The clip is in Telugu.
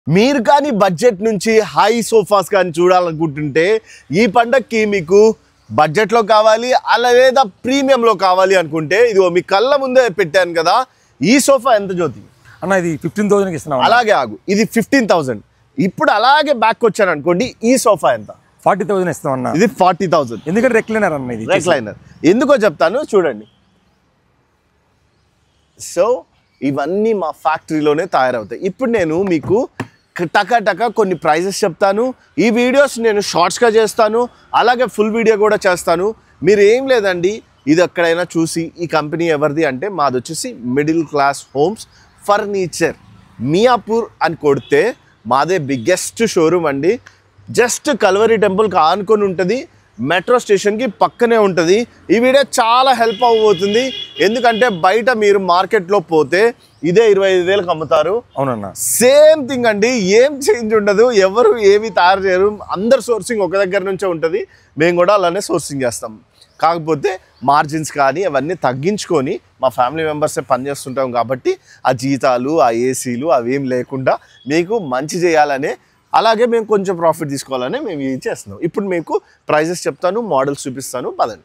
మీరు కానీ బడ్జెట్ నుంచి హై సోఫాస్ కానీ చూడాలనుకుంటుంటే ఈ పండక్కి మీకు బడ్జెట్లో కావాలి అలా లేదా ప్రీమియంలో కావాలి అనుకుంటే ఇదిగో మీ కళ్ళ ముందే పెట్టాను కదా ఈ సోఫా ఎంత జ్యోతి అన్న ఇది 15,000 కి ఇస్తున్నాం అలాగే ఆగు ఇది 15,000 ఇప్పుడు అలాగే బ్యాక్ వచ్చాను అనుకోండి ఈ సోఫా ఎంత 40,000 ఇస్తాం అన్న ఇది 40,000 ఎందుకంటే రెక్లైనర్ అన్న ఇది రెక్లైనర్ ఎందుకో చెప్తాను చూడండి సో ఇవన్నీ మా ఫ్యాక్టరీలోనే తయారవుతాయి ఇప్పుడు నేను మీకు టకా కొన్ని ప్రైజెస్ చెప్తాను ఈ వీడియోస్ నేను షార్ట్స్గా చేస్తాను అలాగే ఫుల్ వీడియో కూడా చేస్తాను మీరు ఏం లేదండి ఇది ఎక్కడైనా చూసి ఈ కంపెనీ ఎవరిది అంటే మాది వచ్చేసి middle class homes furniture Miyapur అని కొడితే మాదే బిగ్గెస్ట్ షోరూమ్ అండి జస్ట్ కల్వరి టెంపుల్కి ఆనుకొని ఉంటుంది మెట్రో స్టేషన్కి పక్కనే ఉంటుంది ఈ వీడియో చాలా హెల్ప్ అవ్వబోతుంది ఎందుకంటే బయట మీరు మార్కెట్లో పోతే ఇదే 25,000కి అమ్ముతారు అవునన్నా సేమ్ థింగ్ అండి ఏం చేంజ్ ఉండదు ఎవరు ఏమి తయారు చేయరు అందరు సోర్సింగ్ ఒక దగ్గర నుంచే ఉంటుంది మేము కూడా అలానే సోర్సింగ్ చేస్తాం కాకపోతే మార్జిన్స్ కానీ అవన్నీ తగ్గించుకొని మా ఫ్యామిలీ మెంబర్సే పనిచేస్తుంటాం కాబట్టి ఆ జీతాలు ఆ ఏసీలు అవేం లేకుండా మీకు మంచి చేయాలనే అలాగే మేము కొంచెం ప్రాఫిట్ తీసుకోవాలని మేము ఇది చేస్తున్నాం ఇప్పుడు మీకు ప్రైజెస్ చెప్తాను మోడల్స్ చూపిస్తాను పదండి